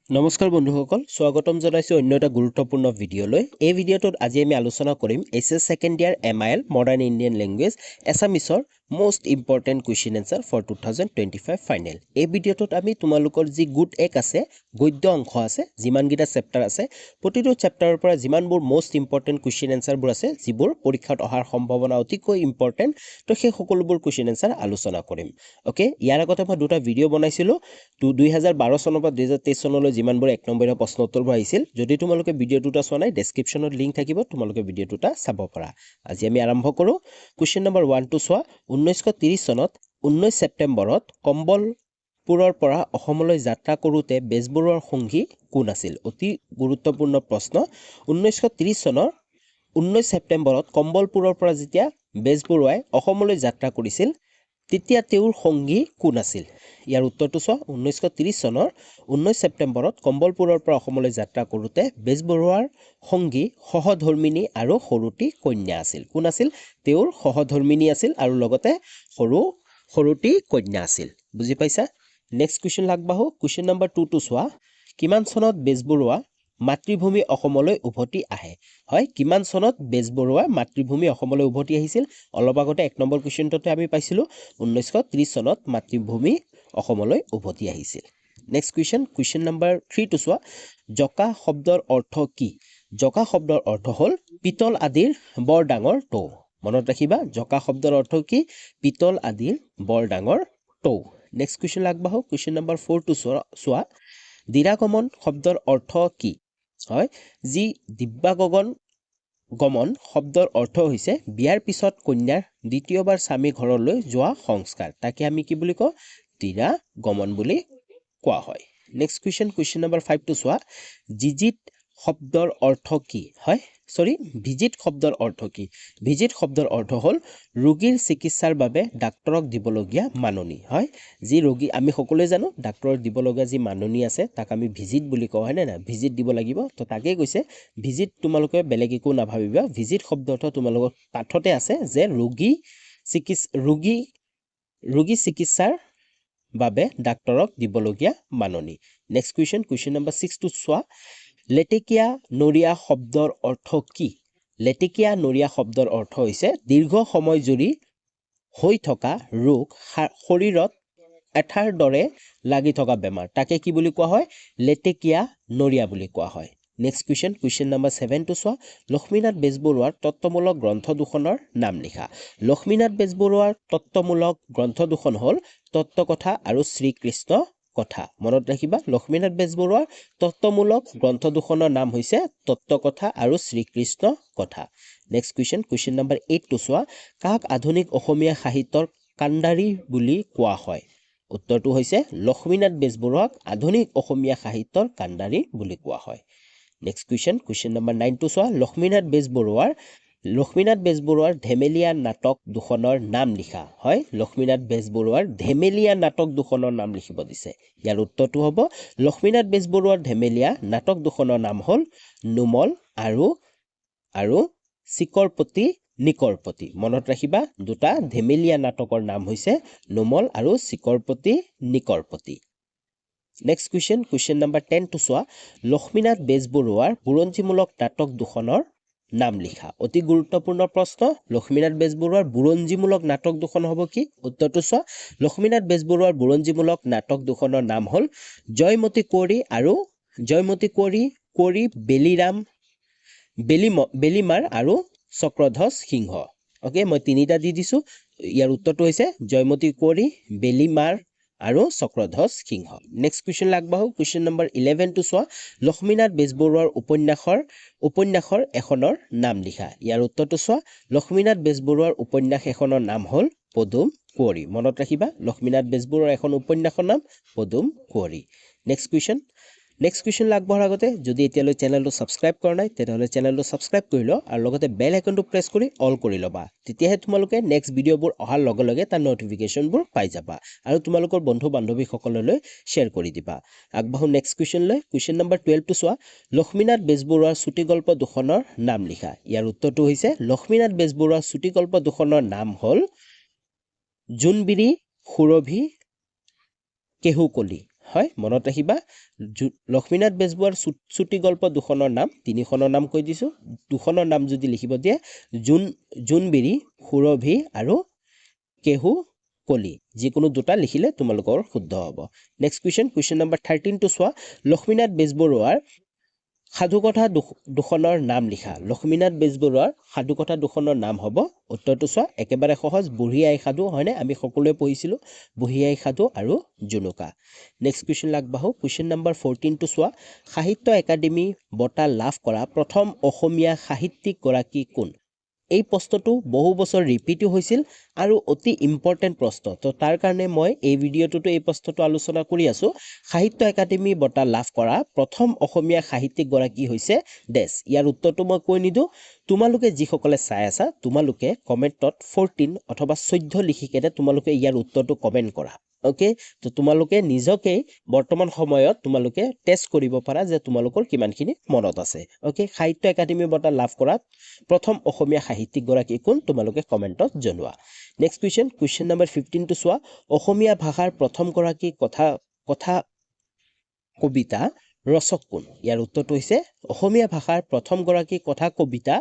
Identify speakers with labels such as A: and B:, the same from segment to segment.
A: নমস্কাৰ বন্ধুসকল স্বাগতম জনাইছো অন্য এটা গুৰুত্বপূৰ্ণ ভিডিঅ'লৈ এই ভিডিঅ'টোত আজি আমি আলোচনা কৰিম এছএছ সেকেন্ড ইয়াৰ এমআইএল মডাৰ্ণ ইণ্ডিয়ান ল্যাঙ্গুৱেজ এছামিছৰ most important question answer for 2025 final এই ভিডিঅ'টোত আমি তোমালোকৰ যি গুড এক আছে গদ্য অংশ আছে যিমানগিটা চেপ্টাৰ আছে প্ৰতিটো চেপ্টাৰৰ পৰা যিমানবোৰ মোস্ট ইম্পৰ্টেন্ট কুৱেশ্যন আনসাৰবোৰ আছে যিবোৰ পৰীক্ষাত অহাৰ সম্ভাৱনা অতিকৈ ইম্পৰ্টেন্ট তো সেই সকলোবোৰ কুৱেশ্যন আনসাৰ আলোচনা কৰিম ওকে ইয়াৰ আগতে মই দুটা ভিডিঅ' বনাইছিলো 2012 চনৰ পৰা 2023 চনলৈ যিমানবোৰ এক নম্বৰৰ প্ৰশ্ন উত্তৰবোৰ আহিছিল যদি তোমালোকে ভিডিঅ' দুটা চোৱা নাই ডেসক্ৰিপচনত লিংক থাকিব তোমালোকে ভিডিঅ' দুটা চাব পাৰা আজি আমি আৰম্ভ কৰো কোৱেশ্চন নম্বৰ 1 টু চোৱা 1930 চনত 19 ছেপ্টেম্বৰত কম্বলপুৰৰ পৰা অসমলৈ যাত্ৰা কৰোতে বেজবৰুৱাৰ সংগী কোন আছিল অতি গুৰুত্বপূৰ্ণ প্ৰশ্ন 1930 চনৰ 19 ছেপ্টেম্বৰত কম্বলপুৰৰ পৰা যেতিয়া বেজবৰুৱাই অসমলৈ যাত্ৰা কৰিছিল তেতিয়া তেওঁৰ সংগী কোন আছিল ইয়াৰ উত্তৰটো চোৱা 1930 চনৰ 19 ছেপ্টেম্বৰত কম্বলপুৰৰ পৰা অসমলৈ যাত্ৰা কৰোতে বেজবৰুৱাৰ সংগী সহধৰ্মিনী আৰু সৰুটি কন্যা আছিল কোন আছিল তেওঁৰ সহধৰ্মিনী আছিল আৰু লগতে সৰুটি কন্যা আছিল বুজি পাইছা নেক্সট কোৱেশ্চন লাগবাহো কোৱেশ্চন নম্বৰ 2 টু চোৱা কিমান চনত বেজবৰুৱা মাতৃভূমি অসমলৈ উভতি আহে হয় কিমান চনত বেজবৰুৱা মাতৃভূমি অসমলৈ উভতি আহিছিল অলপ আগতে এক নম্বৰ কোৱেশ্চনটোতে আমি পাইছিলো 1930 চনত মাতৃভূমি অসমলৈ উভতি আহিছিল নেক্সট কোৱেশ্চন নম্বৰ 3 টু চোৱা জকা শব্দৰ অৰ্থ কি জকা শব্দৰ অৰ্থ হ'ল পিতল আদিৰ বৰ ডাঙৰ টৌ মনত ৰাখিবা জকা শব্দৰ অৰ্থ কি পিতল আদিৰ বৰ ডাঙৰ টৌ নেক্সট কোৱেশ্চন লাগবাহো কোৱেশ্চন নম্বৰ 4 টু চোৱা দিৰাগমন শব্দৰ অৰ্থ কি হয় যি দিব্যাগমন শব্দৰ অৰ্থ হৈছে বিয়াৰ পিছত কন্যাৰ দ্বিতীয়বাৰ স্বামী ঘৰলৈ যোৱা সংস্কাৰ তাকে আমি কি বুলি কওঁ দিৰাগমন বুলি কোৱা হয় নেক্সট কোৱেশ্চন নম্বৰ 5 টু চোৱা জিজিত শব্দৰ অৰ্থ কি হয় ভিজিট শব্দৰ অৰ্থ কি ভিজিট শব্দৰ অৰ্থ হ'ল ৰোগীৰ চিকিৎসাৰ বাবে ডাক্তৰক দিবলগীয়া মাননি হয় যি ৰোগী আমি সকলোৱে জানো ডাক্তৰক দিবলগীয়া যি মাননি আছে তাক আমি ভিজিট বুলি কওঁ হয় না ভিজিট দিব লাগিব তো তাকেই কৈছে ভিজিট তোমালোকে বেলেগ একো নাভাবিবা ভিজিট শব্দটো তোমালোকৰ পাঠতে আছে যে ৰোগী চিকিৎসাৰ বাবে ডাক্তৰক দিবলগীয়া মাননি নেক্সট কোৱেশ্চন নম্বৰ 6 টু চোৱা লেটেকিয়া নৰিয়া শব্দৰ অৰ্থ কি লেটেকিয়া নৰিয়া শব্দৰ অৰ্থ হৈছে দীৰ্ঘ সময় জুৰি হৈ থকা ৰোগ শৰীৰত এঠাৰ দৰে লাগি থকা বেমাৰ তাকে কি বুলি কোৱা হয় লেটেকিয়া নৰিয়া বুলি কোৱা হয় নেক্সট কোৱেশ্চন নম্বৰ 7 টু চোৱা লক্ষ্মীনাথ বেজবৰুৱাৰ তত্ত্বমূলক গ্ৰন্থ দুখনৰ নাম লিখা লক্ষ্মীনাথ বেজবৰুৱাৰ তত্ত্বমূলক গ্ৰন্থ দুখন হ'ল তত্ত্বকথা আৰু শ্ৰীকৃষ্ণ কথা মনত ৰাখিবা লক্ষ্মীনাথ বেজবৰুৱাৰ তত্ত্বমূলক গ্ৰন্থ দুখনৰ নাম হৈছে তত্ত্বকথা আৰু শ্ৰীকৃষ্ণ কথা নেক্সট কোৱেশ্চন নম্বৰ 8 টু চোৱা কাক আধুনিক অসমীয়া সাহিত্যৰ কাণ্ডাৰী বুলি কোৱা হয় উত্তৰটো হৈছে লক্ষ্মীনাথ বেজবৰুৱাক আধুনিক অসমীয়া সাহিত্যৰ কাণ্ডাৰী বুলি কোৱা হয় নেক্সট কোৱেশ্চন নম্বৰ 9 টু চোৱা লক্ষ্মীনাথ বেজবৰুৱাৰ ধেমেলীয়া নাটক দুখনৰ নাম লিখা হয় লক্ষ্মীনাথ বেজবৰুৱাৰ ধেমেলীয়া নাটক দুখনৰ নাম লিখিব দিছে ইয়াৰ উত্তৰটো হ'ব লক্ষ্মীনাথ বেজবৰুৱাৰ ধেমেলীয়া নাটক দুখনৰ নাম হ'ল নুমল আৰু চিকৰপতি নিকৰপতি মনত ৰাখিবা দুটা ধেমেলীয়া নাটকৰ নাম হৈছে নুমল আৰু চিকৰপতি নিকৰপতি নেক্সট কোৱেশ্চন নম্বৰ 10 টু চোৱা লক্ষ্মীনাথ বেজবৰুৱাৰ বুৰঞ্জীমূলক নাটক দুখনৰ নাম লিখা অতি গুৰুত্বপূৰ্ণ প্ৰশ্ন লক্ষ্মীনাথ বেজবৰুৱাৰ বুৰঞ্জীমূলক নাটক দুখন হ'ব কি উত্তৰটো চোৱা লক্ষ্মীনাথ বেজবৰুৱাৰ বুৰঞ্জীমূলক নাটক দুখনৰ নাম হ'ল জয়মতী কোঁৱৰী বেলিমাৰ আৰু চক্ৰধ্বজ সিংহ ওকে মই তিনিটা দি দিছো ইয়াৰ উত্তৰটো হৈছে জয়মতী কোঁৱৰী বেলিমাৰ আৰু চক্ৰধ্বজ সিংহ নেক্সট কোৱেশ্চন লাগবাহো কোৱেশ্চন নম্বৰ 11 টু চোৱা লক্ষ্মীনাথ বেজবৰুৱাৰ উপন্যাসৰ এখনৰ নাম লিখা ইয়াৰ উত্তৰটো চোৱা লক্ষ্মীনাথ বেজবৰুৱাৰ উপন্যাস এখনৰ নাম হ'ল পদুম কোঁৱৰী মনত ৰাখিবা লক্ষ্মীনাথ বেজবৰুৱাৰ এখন উপন্যাসৰ নাম পদুম কোঁৱৰী নেক্সট কোৱেশ্চন লাগবঢ়াৰ আগতে যদি এতিয়ালৈ চেনেলটো ছাবস্ক্ৰাইব কৰা নাই তেতিয়াহ'লে চেনেলটো ছাবস্ক্ৰাইব কৰি ল আৰু লগতে বেল আইকনটো প্ৰেছ কৰি অল কৰি ল'বা তেতিয়াহে তোমালোকে নেক্সট ভিডিঅ'বোৰ অহাৰ লগে লগে তাৰ নটিফিকেশ্যনবোৰ পাই যাবা আৰু তোমালোকৰ বন্ধু বান্ধৱীসকললৈ শ্বেয়াৰ কৰি দিবা আগবাঢ়ো নেক্সট কোৱেশ্চনলৈ কোৱেশ্চন নম্বৰ 12 টু চোৱা লক্ষ্মীনাথ বেজবৰুৱাৰ চুটিগল্প দুখনৰ নাম লিখা ইয়াৰ উত্তৰটো হৈছে লক্ষ্মীনাথ বেজবৰুৱাৰ চুটিগল্প দুখনৰ নাম হ'ল জোনবিৰি সুৰভি কেহুকলি হয় মনত ৰাখিবা লক্ষ্মীনাথ বেজবৰুৱাৰ চুটি গল্প দুখনৰ নাম তিনিখনৰ নাম কৈ দিছোঁ দুখনৰ নাম যদি লিখিব দিয়ে জোনবিৰি সুৰভি আৰু কেহু কলি যিকোনো দুটা লিখিলে তোমালোকৰ শুদ্ধ হ'ব নেক্সট কুৱেশ্যন নম্বৰ 13 টো চোৱা লক্ষ্মীনাথ বেজবৰুৱাৰ সাধুকথা দুখনৰ নাম লিখা লক্ষ্মীনাথ বেজবৰুৱাৰ সাধুকথা দুখনৰ নাম হ'ব উত্তৰটো চোৱা একেবাৰে সহজ বুঢ়ী আই সাধু হয়নে আমি সকলোৱে পঢ়িছিলোঁ বুঢ়ী আই সাধু আৰু জুনুকা নেক্সট কুৱেশ্যন আগবাঢ়ো কুৱেশ্যন নম্বৰ 14 টো চোৱা সাহিত্য একাডেমী বঁটা লাভ কৰা প্ৰথম অসমীয়া সাহিত্যিক গৰাকী কোন এই প্ৰশ্নটো বহু বছৰ ৰিপিটো হৈছিল আৰু অতি ইম্পৰ্টেণ্ট প্ৰশ্ন তো তাৰ কাৰণে মই এই ভিডিঅ'টোতো এই প্ৰশ্নটো আলোচনা কৰি আছোঁ সাহিত্য একাডেমী বঁটা লাভ কৰা প্ৰথম অসমীয়া সাহিত্যিক গৰাকী হৈছে ডেছ ইয়াৰ উত্তৰটো মই কৈ নিদিওঁ তোমালোকে যিসকলে চাই আছা তোমালোকে কমেণ্টত 14 অথবা 14 লিখি কেনে তোমালোকে ইয়াৰ উত্তৰটো কমেণ্ট কৰা ওকে তো তোমালোকে নিজকে বৰ্তমান সময়ত তোমালোকে টেষ্ট কৰিব পাৰা যে তোমালোকৰ কিমানখিনি মনত আছে ওকে সাহিত্য একাডেমী বঁটা লাভ কৰা প্ৰথম অসমীয়া সাহিত্যিক গৰাকী কোন তোমালোকে কমেণ্টত জনোৱা নেক্সট কুৱেশ্যন নম্বৰ 15 টো চোৱা অসমীয়া ভাষাৰ প্ৰথম গৰাকী কথা কবিতা ৰচক কোন ইয়াৰ উত্তৰটো হৈছে অসমীয়া ভাষাৰ প্ৰথম গৰাকী কথা কবিতা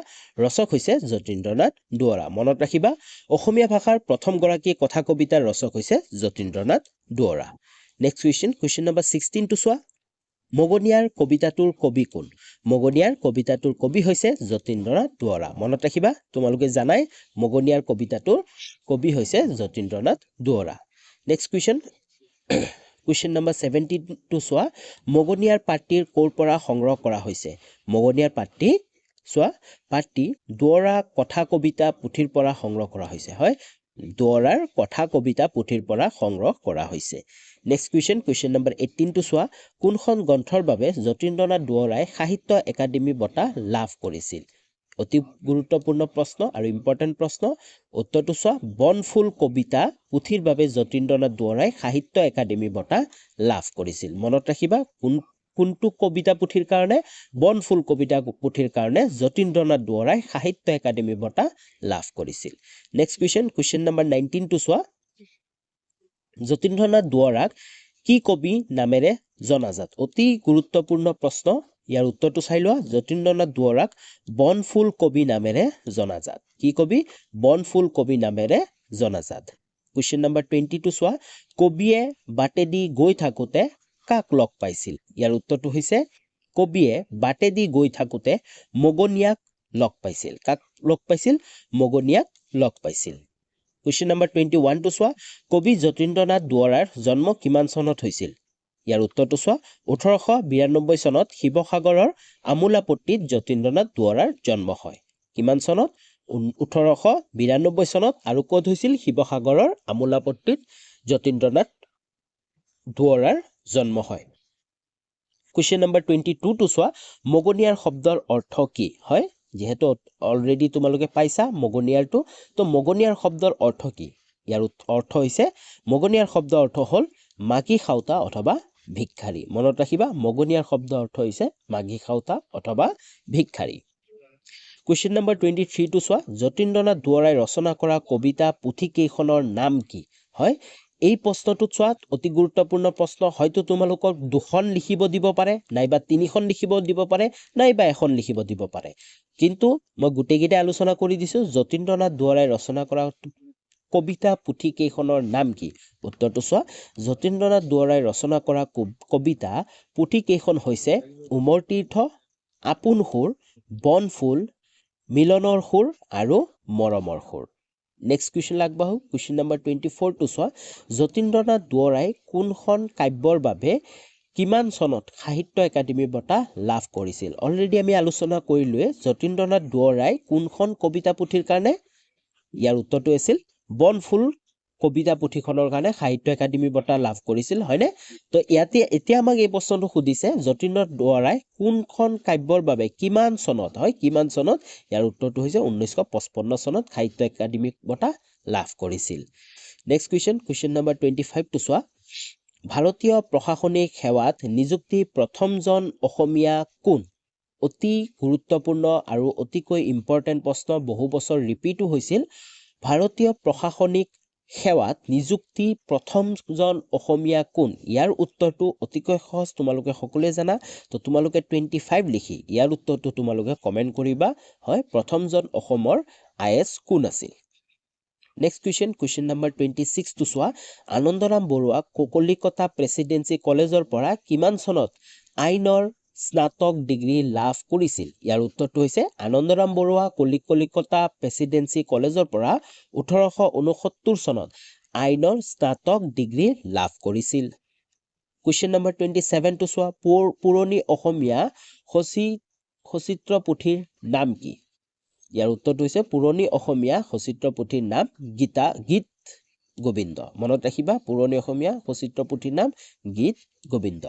A: ৰচক হৈছে যতীন্দ্ৰনাথ দুৱৰা মনত ৰাখিবা অসমীয়া ভাষাৰ প্ৰথম গৰাকী কথা কবিতাৰ ৰচক হৈছে Jatindranath Duwara next question number 16 টো চোৱা মগনিয়াৰ কবিতাটোৰ কবি কোন মগনিয়াৰ কবিতাটোৰ কবি হৈছে যতীন্দ্ৰনাথ দুৱৰা মনত ৰাখিবা তোমালোকে জানাই মগনিয়াৰ কবিতাটোৰ কবি হৈছে Jatindranath Duwara next question number 17 টো চোৱা মগনিয়াৰ পাৰ্টিৰ ক'ৰ পৰা সংগ্ৰহ কৰা হৈছে মগনিয়াৰ পাৰ্টি চোৱা পাৰ্টি দুৱৰা কথা কবিতা পুথিৰ পৰা সংগ্ৰহ কৰা হৈছে হয় দুৱৰাৰ কথা কবিতা পুথিৰ পৰা সংগ্ৰহ কৰা হৈছে নেক্সট কুৱেশ্যন নম্বৰ 18 টো চোৱা কোনখন গ্ৰন্থৰ বাবে যতীন্দ্ৰনাথ দুৱৰাই সাহিত্য একাডেমী বঁটা লাভ কৰিছিল অতি গুৰুত্বপূৰ্ণ প্ৰশ্ন আৰু ইম্পৰ্টেণ্ট প্ৰশ্ন উত্তৰটো চোৱা বনফুল কবিতা পুথিৰ বাবে যতীন্দ্ৰনাথ দুৱৰাই সাহিত্য একাডেমী বঁটা লাভ কৰিছিল মনত ৰাখিবা কোনটো কবিতা পুথিৰ কাৰণে বনফুল কবিতা পুথিৰ কাৰণে যতীন্দ্ৰনাথ দুৱৰাই সাহিত্য একাডেমী বঁটা লাভ কৰিছিল নেক্সট কুৱেশ্যন নম্বৰ 19 টো চোৱা যতীন্দ্ৰনাথ দুৱৰাক কি কবি নামেৰে জনাজাত অতি গুৰুত্বপূৰ্ণ প্ৰশ্ন ইয়াৰ উত্তৰটো চাই লোৱা যতীন্দ্ৰনাথ দুৱৰাক বনফুল কবি নামেৰে জনাজাত কি কবি বনফুল কবি নামেৰে জনাজাত কুৱেশ্যন নম্বৰ 20 টো চোৱা কবিয়ে বাটেদি গৈ থাকোতে কাক লগ পাইছিল ইয়াৰ উত্তৰটো হৈছে কবিয়ে বাটেদি গৈ থাকোতে মগনিয়াক লগ পাইছিল কাক লগ পাইছিল মগনিয়াক লগ পাইছিল কুৱেশ্যন নম্বৰ 21 টো চোৱা কবি যতীন্দ্ৰনাথ দুৱৰাৰ জন্ম কিমান চনত হৈছিল ইয়াৰ উত্তৰটো চোৱা 1892 চনত শিৱসাগৰৰ আমোলাপট্টিত যতীন্দ্ৰনাথ দুৱৰাৰ জন্ম হয় কিমান চনত 1892 চনত আৰু ক'ত হৈছিল শিৱসাগৰৰ আমোলাপট্টিত যতীন্দ্ৰনাথ দুৱৰাৰ জন্ম হয় কুৱেশ্যন নম্বৰ 22 টো চোৱা মগনিয়াৰ শব্দৰ অৰ্থ কি হয় যেহেতু অলৰেডি তোমালোকে পাইছা মগনিয়াৰটো তো মগনিয়াৰ শব্দৰ অৰ্থ কি ইয়াৰ অৰ্থ হৈছে মগনিয়াৰ শব্দৰ অৰ্থ হ'ল মাগী খাওতা অথবা ভিক্ষাৰী মনত ৰাখিবা মগনিয়াৰ শব্দৰ অৰ্থ হৈছে মাগী খাওতা অথবা ভিক্ষাৰী কুৱেশ্যন নম্বৰ 23 টো চোৱা যতীন্দ্ৰনাথ দুৱৰাই ৰচনা কৰা কবিতা পুথি কেইখনৰ নাম কি হয় এই প্ৰশ্নটোত চোৱা অতি গুৰুত্বপূৰ্ণ প্ৰশ্ন হয়তো তোমালোকক দুখন লিখিব দিব পাৰে নাইবা তিনিখন লিখিব দিব পাৰে নাইবা এখন লিখিব দিব পাৰে কিন্তু মই গোটেইকেইটা আলোচনা কৰি দিছোঁ যতীন্দ্ৰনাথ দুৱৰাই ৰচনা কৰা কবিতা পুথি কেইখনৰ নাম কি উত্তৰটো চোৱা যতীন্দ্ৰনাথ দুৱৰাই ৰচনা কৰা কবিতা পুথি কেইখন হৈছে উমৰ তীৰ্থ আপোন সুৰ বনফুল মিলনৰ সুৰ আৰু মৰমৰ সুৰ নেক্সট কুৱেশ্যন আগবাঢ়ো কুৱেশ্যন নম্বৰ 24 টো চোৱা যতীন্দ্ৰনাথ দুৱৰাই কোনখন কাব্যৰ বাবে কিমান চনত সাহিত্য একাডেমী বঁটা লাভ কৰিছিল অলৰেডি আমি আলোচনা কৰিলোৱে যতীন্দ্ৰনাথ দুৱৰাই কোনখন কবিতা পুথিৰ কাৰণে ইয়াৰ উত্তৰটো আছিল বনফুল কবিতা পুথিখনৰ কাৰণে সাহিত্য একাডেমী বঁটা লাভ কৰিছিল হয়নে তো এতিয়া আমাক এই প্ৰশ্নটো সুধিছে যতীন্দ্ৰনাথ দুৱৰাই কোনখন কাব্যৰ বাবে কিমান চনত হয় কিমান চনত ইয়াৰ উত্তৰটো হৈছে 1955 চনত সাহিত্য একাডেমী বঁটা লাভ কৰিছিল নেক্সট কুৱেশ্যন নম্বৰ 25 টো চোৱা ভাৰতীয় প্ৰশাসনিক সেৱাত নিযুক্তি প্ৰথমজন অসমীয়া কোন অতি গুৰুত্বপূৰ্ণ আৰু অতিকৈ ইম্পৰ্টেণ্ট প্ৰশ্ন বহু বছৰ ৰিপিটো হৈছিল ভাৰতীয় প্ৰশাসনিক সেৱাত নিযুক্তি প্ৰথমজন অসমীয়া কোন ইয়াৰ উত্তৰটো অতিকৈ সহজ তোমালোকে সকলোৱে জানা তো তোমালোকে 25 লিখি ইয়াৰ উত্তৰটো তোমালোকে কমেন্ট কৰিবা হয় প্ৰথমজন অসমৰ আইএছ কোন আছিল নেক্সট question number 26 টো চোৱা আনন্দৰাম বৰুৱা কলিকতা প্ৰেসিডেন্সি কলেজৰ পৰা কিমান চনত আইনৰ স্নাতক ডিগ্ৰী লাভ কৰিছিল ইয়াৰ উত্তৰটো হৈছে আনন্দৰাম বৰুৱা কলিকতা প্ৰেসিডেন্সি কলেজৰ পৰা 1869 চনত আইনৰ স্নাতক ডিগ্ৰী লাভ কৰিছিল question number 27 টো চোৱা পুৰণি অসমীয়া সচিত্ৰ পুথিৰ নাম কি ইয়াৰ উত্তৰটো হৈছে পুৰণি অসমীয়া সচিত্ৰ পুথিৰ নাম গীত গোবিন্দ মনত ৰাখিবা পুৰণি অসমীয়া সচিত্ৰ পুথিৰ নাম গীত গোবিন্দ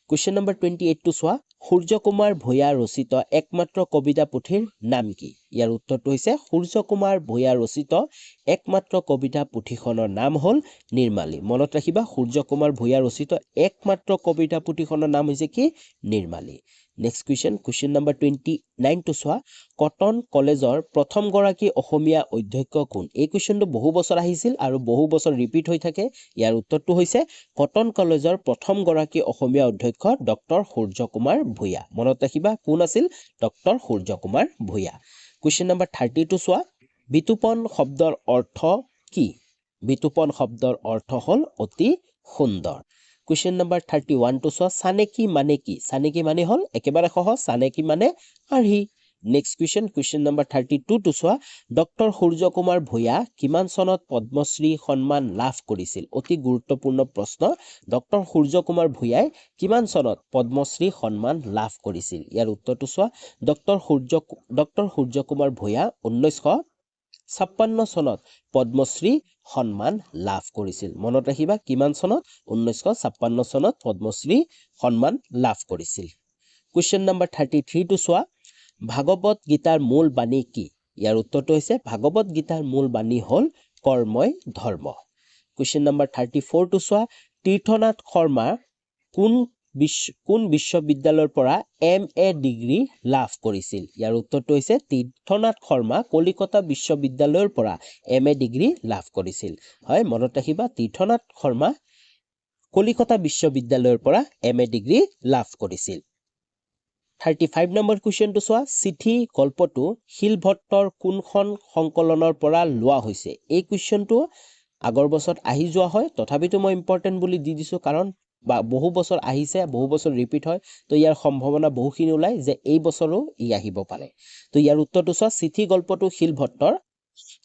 A: question number 28 টো চোৱা সূৰ্য কুমাৰ ভূঞা ৰচিত একমাত্ৰ কবিতা পুথিৰ নাম কি ইয়াৰ উত্তৰটো হৈছে সূৰ্য কুমাৰ ভূঞা ৰচিত একমাত্ৰ কবিতা পুথিখনৰ নাম হ'ল নিৰ্মালী মনত ৰাখিবা সূৰ্য কুমাৰ ভূঞা ৰচিত একমাত্ৰ কবিতা পুথিখনৰ নাম হৈছে কি নিৰ্মালী নেক্সট question number 29 টো চোৱা কটন কলেজৰ প্ৰথম গৰাকী অসমীয়া অধ্যক্ষ কোন এই কোৱেশ্চনটো বহু বছৰ আহিছিল আৰু বহু বছৰ ৰিপিট হৈ থাকে ইয়াৰ উত্তৰটো হৈছে কটন কলেজৰ প্ৰথম গৰাকী অসমীয়া অধ্যক্ষ ডক্টৰ সূৰ্য কুমাৰ ভূঞা মনত ৰাখিবা কোন আছিল ডক্টৰ সূৰ্য কুমাৰ ভূঞা question number 30 টো চোৱা বিতুপন শব্দৰ অৰ্থ কি বিতুপন শব্দৰ অৰ্থ হ'ল অতি সুন্দৰ question number 31 টো চোৱা সানেকি মানে কি সানেকি মানে হল একেবাৰে সহজ সানেকি মানে আৰ্হি নেক্সট question number 32 টো চোৱা ডক্টৰ সূৰ্য কুমাৰ ভূঞা কিমান চনত পদ্মশ্ৰী সন্মান লাভ কৰিছিল অতি গুৰুত্বপূৰ্ণ প্ৰশ্ন ডক্টৰ সূৰ্য কুমাৰ ভূঞাই কিমান চনত পদ্মশ্ৰী সন্মান লাভ কৰিছিল ইয়াৰ উত্তৰটো চোৱা ডক্টৰ সূৰ্য কুমাৰ ভূঞা 1956 চনত পদ্মশ্ৰী সন্মান লাভ কৰিছিল মনত ৰাখিবা কিমান চনত 1956 চনত পদ্মশ্ৰী সন্মান লাভ কৰিছিল question number 33 টো চোৱা ভাগৱত গীতাৰ মূল বাণী কি ইয়াৰ উত্তৰটো হৈছে ভাগৱত গীতাৰ মূল বাণী হ'ল কৰ্মই ধৰ্ম question number 34 টো চোৱা তীৰ্থনাথ শৰ্মা কোন বিশ্ববিদ্যালয়ৰ পৰা MA ডিগ্ৰী লাভ কৰিছিল ইয়াৰ উত্তৰটো হৈছে তীৰ্থনাথ শৰ্মা কলিকতা বিশ্ববিদ্যালয়ৰ পৰা MA ডিগ্ৰী লাভ কৰিছিল হয় মনত ৰাখিবা তীৰ্থনাথ শৰ্মা কলিকতা বিশ্ববিদ্যালয়ৰ পৰা MA ডিগ্ৰী লাভ কৰিছিল 35 নম্বৰ কুৱেশ্চনটো চোৱা চিঠি গল্পটো শিলভট্টৰ কোনখন সংকলনৰ পৰা লোৱা হৈছে এই কুৱেশ্চনটো আগৰ বছৰত আহি যোৱা হয় তথাপিতো মই ইম্পৰ্টেন্ট বুলি দি দিছো কাৰণ বহু বছৰ আহিছে বহু বছৰ ৰিপিট হয় তো ইয়াৰ সম্ভাৱনা বহুখিনি ওলাই যে এই বছৰো ই আহিব পাৰে তো ইয়াৰ উত্তৰটো চোৱা চিঠি গল্পটো শিলভট্টৰ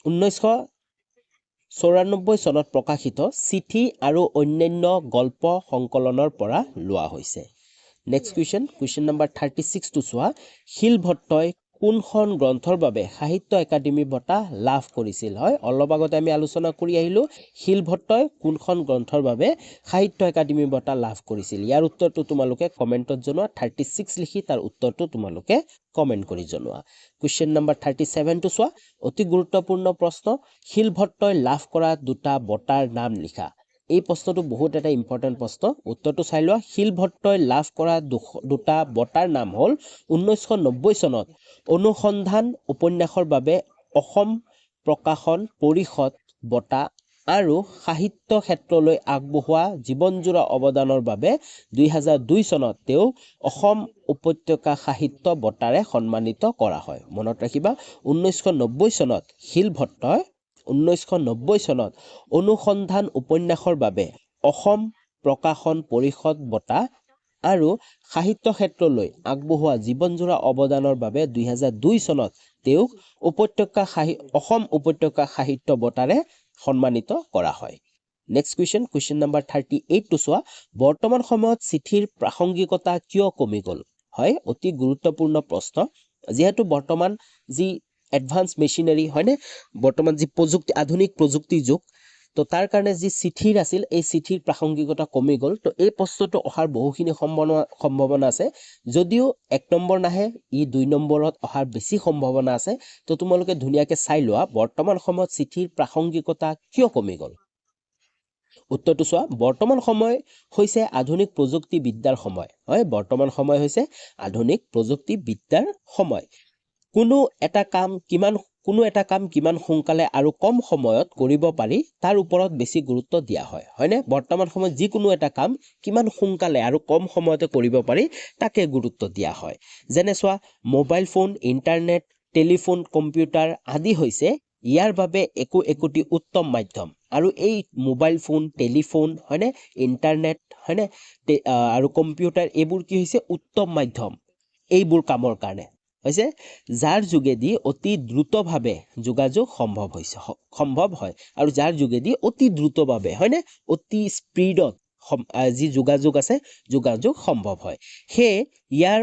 A: 1994 চনত প্ৰকাশিত চিঠি আৰু অন্যান্য গল্প সংকলনৰ পৰা লোৱা হৈছে নেক্সট question number 36 টো চোৱা শিলভট্টই কোনখন গ্ৰন্থৰ বাবে সাহিত্য একাডেমী বঁটা লাভ কৰিছিল হয় অলপ আগতে আমি আলোচনা কৰি আহিলো শিলভট্টই কোনখন গ্ৰন্থৰ বাবে সাহিত্য একাডেমী বঁটা লাভ কৰিছিল ইয়াৰ উত্তৰটো তোমালোকে কমেন্টত জনোৱা 36 লিখি তাৰ উত্তৰটো তোমালোকে কমেন্ট কৰি জনোৱা question number 37 টো চোৱা অতি গুৰুত্বপূৰ্ণ প্ৰশ্ন শিলভট্টই লাভ কৰা দুটা বঁটাৰ নাম লিখা এই প্ৰশ্নটো বহুত এটা ইম্পৰ্টেন্ট প্ৰশ্ন উত্তৰটো চাই লোৱা শিলভট্টই লাভ কৰা দুটা বঁটাৰ নাম হ'ল 1990 চনত অনুসন্ধান উপন্যাসৰ বাবে অসম প্ৰকাশন পৰিষদ বঁটা আৰু সাহিত্য ক্ষেত্ৰলৈ আগবঢ়োৱা জীৱনজোৰা অৱদানৰ বাবে 2002 চনত তেওঁ অসম উপত্যকা সাহিত্য বঁটাৰে সন্মানিত কৰা হয় মনত ৰাখিবা 1990 চনত শিলভট্টই 1990 চনত অনুসন্ধান উপন্যাসৰ বাবে অসম প্ৰকাশন পৰিষদ বঁটা আৰু সাহিত্য ক্ষেত্ৰলৈ আগবঢ়োৱা জীৱনজোৰা অৱদানৰ বাবে 2002 চনত তেওঁক অসম উপত্যকা সাহিত্য বঁটাৰে সন্মানিত কৰা হয় নেক্সট question number 38 টো চোৱা বৰ্তমান সময়ত চিঠিৰ প্ৰাসংগিকতা কিয় কমি গল হয় অতি গুৰুত্বপূৰ্ণ প্ৰশ্ন যেহেতু বৰ্তমান যি এডভান্স মেচিনাৰী হয়নে বৰ্তমান যি প্ৰযুক্তি আধুনিক প্ৰযুক্তি যুগ তো তাৰ কাৰণে যি চিঠিৰ আছিল এই চিঠিৰ প্ৰাসংগিকতা কমি গল তো এই প্ৰশ্নটো অহাৰ বহুখিনি সম্ভাৱনা আছে যদিও 1 নম্বৰ নাহে ই 2 নম্বৰত অহাৰ বেছি সম্ভাৱনা আছে তো তোমালোকে ধুনিয়াকে চাই লোৱা বৰ্তমান সময়ত চিঠিৰ প্ৰাসংগিকতা কিয় কমি গল উত্তৰটো চোৱা বৰ্তমান সময় হৈছে আধুনিক প্ৰযুক্তি বিদ্যাৰ সময় হয় বৰ্তমান সময় হৈছে আধুনিক প্ৰযুক্তি বিদ্যাৰ সময় কোনো এটা কাম কিমান কোনো এটা কাম কিমান সোনকালে আৰু কম সময়ত কৰিব পাৰি তাৰ ওপৰত বেছি গুৰুত্ব দিয়া হয় হয়নে বৰ্তমান সময়ত যিকোনো এটা কাম কিমান সোনকালে আৰু কম সময়তে কৰিব পাৰি তাকে গুৰুত্ব দিয়া হয় যেনে চোৱা mobile phone internet telephone computer আদি হৈছে ইয়াৰ বাবে একোটি উত্তম মাধ্যম আৰু এই মোবাইল ফোন টেলিফোন হয়নে ইন্টাৰনেট হয়নে আৰু কম্পিউটাৰ এইবোৰ কি হৈছে উত্তম মাধ্যম এইবোৰ কামৰ কাৰণে হৈছে যাৰ যোগেদি অতি দ্ৰুতভাৱে যোগাযোগ সম্ভৱ হয় আৰু যাৰ যোগেদি অতি দ্ৰুতভাৱে হয়নে অতি স্পীডত যি যোগাযোগ আছে যোগাযোগ সম্ভৱ হয় হে ইয়াৰ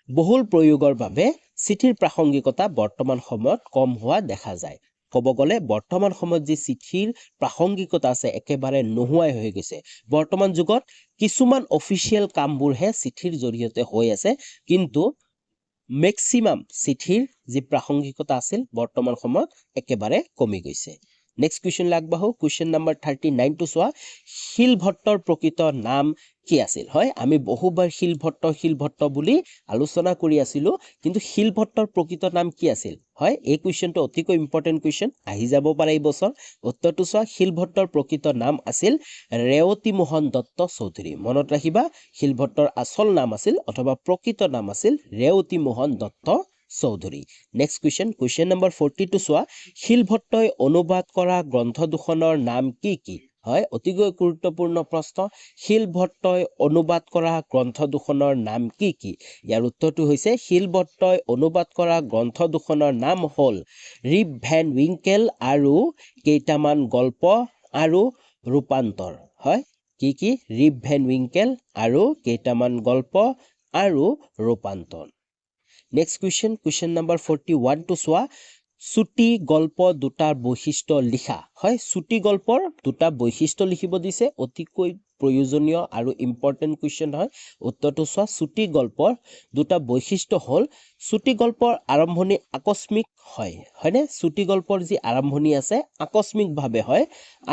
A: বহুল প্ৰয়োগৰ বাবে চিঠিৰ প্ৰাসংগিকতা বৰ্তমান সময়ত কম হোৱা দেখা যায় ক'ব গ'লে বৰ্তমান সময়ত যি চিঠিৰ প্ৰাসংগিকতা আছে একেবাৰে নোহোৱাই হৈ গৈছে বৰ্তমান যুগত কিছুমান অফিচিয়েল কামবোৰহে চিঠিৰ জৰিয়তে হৈ আছে কিন্তু মেক্সিমাম চিঠিৰ যি প্ৰাসংগিকতা আছিল বৰ্তমান সময়ত একেবাৰে কমি গৈছে নেক্সট কোৱেশ্চন লাগবাহো কোৱেশ্চন নম্বৰ 39 টু চোৱা শিলভট্টৰ প্ৰকৃত নাম কি আছিল হয় আমি বহুবাৰ শিলভট্ট বুলি আলোচনা কৰি আছিলো কিন্তু শিলভট্টৰ প্ৰকৃত নাম কি আছিল হয় এই কোৱেশ্চনটো অতিকৈ ইম্পৰ্টেন্ট কোৱেশ্চন আহি যাব পাৰে এই বছৰ উত্তৰটো চোৱা শিলভট্টৰ প্ৰকৃত নাম আছিল ৰেৱতী মোহন দত্ত চৌধুৰী মনত ৰাখিবা শিলভট্টৰ আচল নাম আছিল অথবা প্ৰকৃত নাম আছিল Rebati Mohan Dutta Choudhury next question number 42 চোৱা শিলভট্টই অনুবাদ কৰা গ্ৰন্থ দুখনৰ নাম কি হয় অতিকৈ গুৰুত্বপূৰ্ণ প্ৰশ্ন শিলভট্টই অনুবাদ কৰা গ্ৰন্থ দুখনৰ নাম কি ইয়াৰ উত্তৰটো হৈছে শিলভট্টই অনুবাদ কৰা গ্ৰন্থ দুখনৰ নাম হ'ল ৰিপ ভেন উইংকেল আৰু কেইটামান গল্প আৰু ৰূপান্তৰ হয় কি ৰিপ ভেন উইংকেল আৰু কেইটামান গল্প আৰু ৰূপান্তৰ নেক্সট কোৱেশ্চন নম্বৰ 41 টু চোৱা চুটি গল্প দুটাৰ বৈশিষ্ট্য লিখা হয় চুটি গল্পৰ দুটা বৈশিষ্ট্য লিখিব দিছে অতিকৈ প্ৰয়োজনীয় আৰু ইম্পৰ্টেন্ট কোৱেশ্চন হয় উত্তৰটো চোৱা চুটি গল্পৰ দুটা বৈশিষ্ট্য হ'ল চুটি গল্পৰ আৰম্ভণি আকস্মিক হয় হয়নে চুটি গল্পৰ যি আৰম্ভণি আছে আকস্মিকভাৱে হয়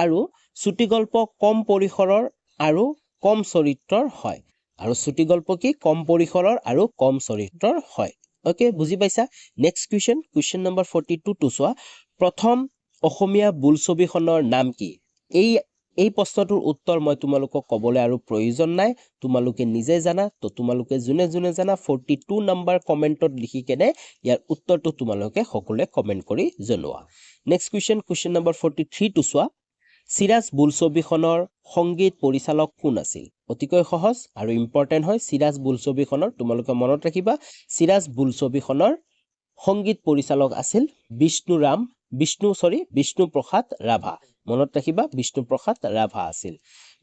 A: আৰু চুটি গল্প কম পৰিসৰৰ আৰু কম চৰিত্ৰৰ হয় আৰু চুটি গল্প কি কম পৰিসৰৰ আৰু কম চৰিত্ৰৰ হয় ওকে বুজি পাইছা নেক্সট কোৱেশ্চন নম্বৰ 42 টু চোৱা প্ৰথম অসমীয়া বোলছবিখনৰ নাম কি এই প্ৰশ্নটোৰ উত্তৰ মই তোমালোকক ক'বলৈ আৰু প্ৰয়োজন নাই তোমালোকে নিজে জানা তো তোমালোকে যোনে জানা 42 নম্বৰ কমেন্টত লিখি কেনে ইয়াৰ উত্তৰটো তোমালোকে সকলোৱে কমেন্ট কৰি জনোৱা নেক্সট কোৱেশ্চন নম্বৰ 43 টু চোৱা সিৰাজ বোলছবিখনৰ সংগীত পৰিচালক কোন আছিল অতিকৈ সহজ আৰু ইম্পৰ্টেন্ট হয় সিৰাজ বোলছবিখনৰ তোমালোকে মনত ৰাখিবা সিৰাজ বোলছবিখনৰ সংগীত পৰিচালক আছিল বিষ্ণুপ্ৰসাদ ৰাভা মনত ৰাখিবা বিষ্ণুপ্ৰসাদ ৰাভা আছিল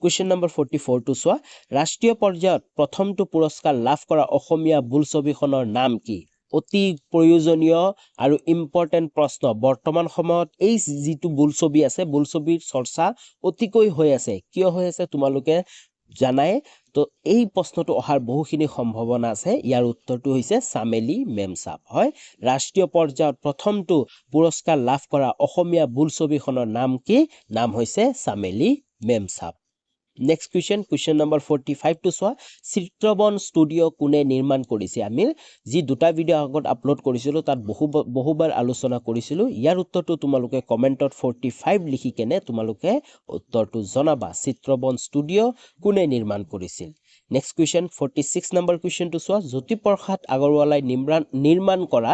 A: কোৱেশ্চন নম্বৰ 44 টু চোৱা ৰাষ্ট্ৰীয় পৰ্যায়ত প্ৰথমটো পুৰস্কাৰ লাভ কৰা অসমীয়া বোলছবিখনৰ নাম কি অতি প্ৰয়োজনীয় আৰু ইম্পৰ্টেন্ট প্ৰশ্ন বৰ্তমান সময়ত এই যিটো বোলছবি আছে বোলছবিৰ চৰ্চা অতিকৈ হৈ আছে কিয় হৈ আছে তোমালোকে জানাই তো এই প্ৰশ্নটো অহাৰ বহুখিনি সম্ভাৱনা আছে ইয়াৰ উত্তৰটো হৈছে চামেলি মেমচাপ হয় ৰাষ্ট্ৰীয় পৰ্যায়ত প্ৰথমটো পুৰস্কাৰ লাভ কৰা অসমীয়া বোলছবিখনৰ নাম কি নাম হৈছে চামেলি মেমচাপ নেক্সট কোৱেশ্চন নম্বৰ 45 টু চোৱা চিত্ৰবন ষ্টুডিঅ' কোনে নিৰ্মাণ কৰিছে আমি যি দুটা ভিডিঅ' আগত আপলোড কৰিছিলো তাত বহুবাৰ আলোচনা কৰিছিলো ইয়াৰ উত্তৰটো তোমালোকে কমেন্টত 45 লিখি কেনে তোমালোকে উত্তৰটো জনাবা চিত্ৰবন ষ্টুডিঅ' কোনে নিৰ্মাণ কৰিছিল নেক্সট 46 নম্বৰ কোৱেশ্চনটো চোৱা জ্যোতিপ্ৰসাদ আগৰৱালাই নিৰ্মাণ কৰা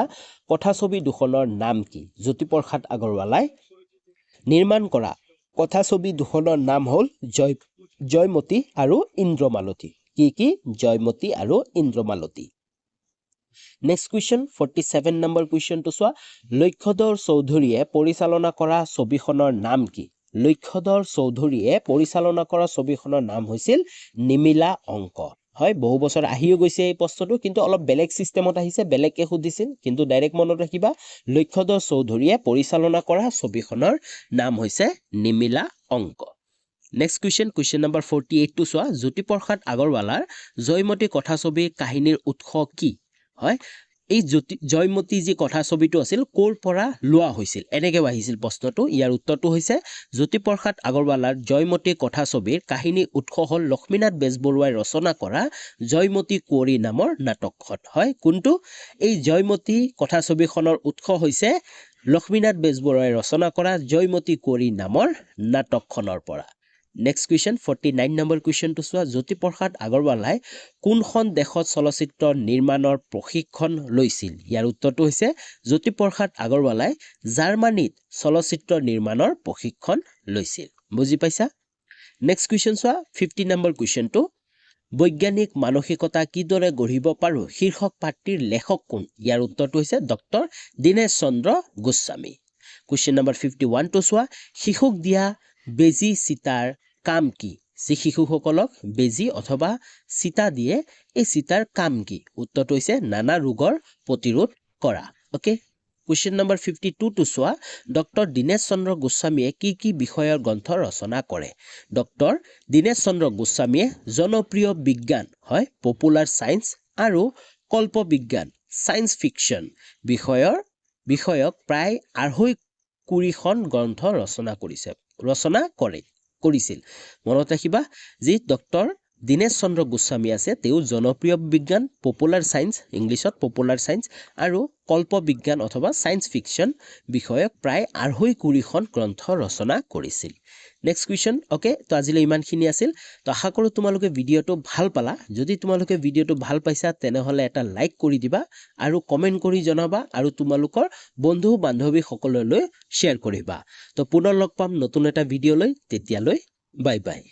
A: কথাছবি দুখনৰ নাম কি জ্যোতিপ্ৰসাদ আগৰৱালাই নিৰ্মাণ কৰা কথাছবি দুখনৰ নাম হ'ল জয়মতী আৰু ইন্দ্ৰমালতী কি জয়মতী আৰু ইন্দ্ৰমালতী নেক্সট 47 নম্বৰ কোৱেশ্চনটো চোৱা লক্ষ্যধৰ চৌধুৰীয়ে পৰিচালনা কৰা ছবিখনৰ নাম কি লক্ষ্যধৰ চৌধুৰীয়ে পৰিচালনা কৰা ছবিখনৰ নাম হৈছিল নিমিলা অংক হয় বহু বছৰ আহিও গৈছে এই প্ৰশ্নটো কিন্তু অলপ বেলেগ সিস্টেমত আহিছে বেলেগকে সুধিছিল কিন্তু ডাইৰেক্ট মনত ৰাখিবা লক্ষ্যধৰ চৌধুৰীয়ে পৰিচালনা কৰা ছবিখনৰ নাম হৈছে নিমিলা অংক নেক্সট কোৱেশ্চন নম্বৰ 48 টু চোৱা জ্যোতিপ্ৰসাদ আগৰৱালাৰ জয়মতী কথাছবিৰ কাহিনীৰ উৎস কি হয় এই জয়মতী যি কথাছবিটো আছিল কোৰ পৰা লোৱা হৈছিল এনেকৈ আহিছিল প্ৰশ্নটো ইয়াৰ উত্তৰটো হৈছে জ্যোতিপ্ৰসাদ আগৰৱালাৰ জয়মতী কথাছবিৰ কাহিনী উৎস হ'ল লক্ষ্মীনাথ বেজবৰুৱাই ৰচনা কৰা জয়মতী কুঁৱৰী নামৰ নাটকখন হয় কোনটো এই জয়মতী কথাছবিখনৰ উৎস হৈছে লক্ষ্মীনাথ বেজবৰুৱাই ৰচনা কৰা জয়মতী কুঁৱৰী নামৰ নাটকখনৰ পৰা নেক্সট কুৱেশ্যন 49 নম্বৰ কুৱেশ্যনটো চোৱা জ্যোতিপ্ৰসাদ আগৰৱালাই কোনখন দেশত চলচ্চিত্ৰ নিৰ্মাণৰ প্ৰশিক্ষণ লৈছিল ইয়াৰ উত্তৰটো হৈছে জ্যোতিপ্ৰসাদ আগৰৱালাই জাৰ্মানীত চলচ্চিত্ৰ নিৰ্মাণৰ প্ৰশিক্ষণ লৈছিল বুজি পাইছা নেক্সট কুৱেশ্যন চোৱা 50 নম্বৰ কুৱেশ্যনটো বৈজ্ঞানিক মানসিকতা কিদৰে গঢ়িব পাৰো শীৰ্ষক পাঠটিৰ লেখক কোন ইয়াৰ উত্তৰটো হৈছে ডক্টৰ দীনেশ চন্দ্ৰ গোস্বামী কুৱেশ্যন নম্বৰ 51 টো চোৱা শিশুক দিয়া বেজি চিতাৰ কাম কি যে শিশুসকলক বেজি অথবা চিতা দিয়ে এই চিতাৰ কাম কি উত্তৰটো হৈছে নানা ৰোগৰ প্ৰতিৰোধ কৰা ওকে কুৱেশ্যন নম্বৰ 52 টো চোৱা ডক্টৰ দীনেশ চন্দ্ৰ গোস্বামীয়ে কি বিষয়ৰ গ্ৰন্থ ৰচনা কৰে ডক্টৰ দীনেশ চন্দ্ৰ গোস্বামীয়ে জনপ্ৰিয় বিজ্ঞান হয় পপুলাৰ সায়েন্স আৰু কল্প বিজ্ঞান সায়েন্স ফিকশন বিষয়ক প্ৰায় 250খন গ্ৰন্থ ৰচনা কৰিছিল মনত ৰাখিবা যে ডক্টৰ দীনেশ চন্দ্ৰ গোস্বামী আছে তেওঁ জনপ্ৰিয় বিজ্ঞান পপুলাৰ সায়েন্স ইংলিছত পপুলাৰ সায়েন্স আৰু কল্প বিজ্ঞান অথবা সায়েন্স ফিকশন বিষয়ক প্ৰায় 250খন গ্ৰন্থ ৰচনা কৰিছিল নেক্সট কুৱেশ্যন ওকে তো আজিলৈ ইমানখিনি আছিল তো আশা কৰোঁ তোমালোকে ভিডিঅ'টো ভাল পালা যদি তোমালোকে ভিডিঅ'টো ভাল পাইছা তেনেহলে এটা লাইক কৰি দিবা আৰু কমেন্ট কৰি জনাবা আৰু তোমালোকৰ বন্ধু বান্ধৱী সকললৈ শ্বেয়াৰ কৰিবা তো পুনৰ লগ পাম নতুন এটা ভিডিঅ' লৈ তেতিয়ালৈ বাই বাই